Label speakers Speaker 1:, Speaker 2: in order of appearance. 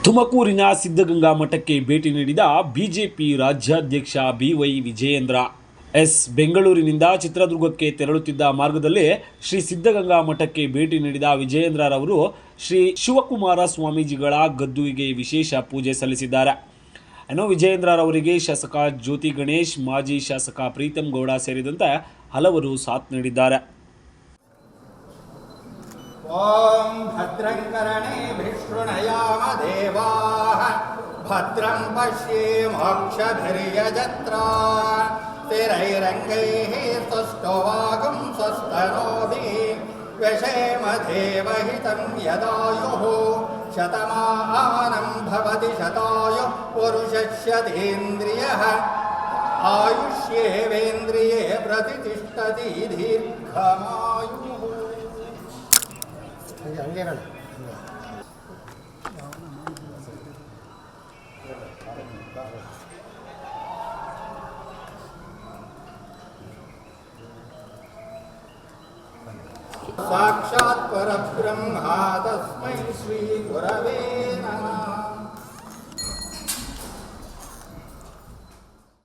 Speaker 1: ತುಮಕೂರಿನ ಸಿದ್ಧಗಂಗಾ ಮಠಕ್ಕೆ ಭೇಟಿ ನೀಡಿದ ಬಿಜೆಪಿ ರಾಜ್ಯಾಧ್ಯಕ್ಷ ಬಿವೈ ವಿಜಯೇಂದ್ರ ಎಸ್. ಬೆಂಗಳೂರಿನಿಂದ ಚಿತ್ರದುರ್ಗಕ್ಕೆ ತೆರಳುತ್ತಿದ್ದ ಮಾರ್ಗದಲ್ಲಿ ಶ್ರೀ ಸಿದ್ಧಗಂಗಾ ಮಠಕ್ಕೆ ಭೇಟಿ ನೀಡಿದ ವಿಜಯೇಂದ್ರರವರು ಶ್ರೀ ಶಿವಕುಮಾರ ಸ್ವಾಮೀಜಿಗಳ ಗದ್ದುಗೆಗೆ ವಿಶೇಷ ಪೂಜೆ ಸಲ್ಲಿಸಿದ್ದಾರೆ. ವಿಜಯೇಂದ್ರರವರಿಗೆ ಶಾಸಕ ಜ್ಯೋತಿ ಗಣೇಶ್, ಮಾಜಿ ಶಾಸಕ ಪ್ರೀತಂ ಗೌಡ ಸೇರಿದಂತೆ ಹಲವರು ಸಾಥ್ ನೀಡಿದ್ದಾರೆ.
Speaker 2: ಓಂ ಭದ್ರಂ ಕರ್ಣೇಭಿಃ ಶೃಣುಯಾಮ ದೇವಾಃ ಭದ್ರಂ ಪಶ್ಯೇಮಾಕ್ಷಭಿರ್ಯಜತ್ರಾಃ ಸ್ಥಿರೈರಂಗೈಃ ಸ್ತುಷ್ಟವಾಗುಂ ಸ್ವಸ್ತನೋಭಿಃ ವ್ಯಶೇಮ ದೇವಹಿತಂ ಯದಾಯುಃ ಶತಮಾನಂ ಭವತಿ ಶತಾಯುಃ ಪುರುಷಸ್ಯತೇಂದ್ರಿಯಃ ಆಯುಷ್ಯೇವೇಂದ್ರಿಯೇ ಪ್ರತಿಷ್ಠತಿ ದೀರ್ಘಮಾಯುಃ. साक्षात् परब्रह्म तस्मै श्री गुरवे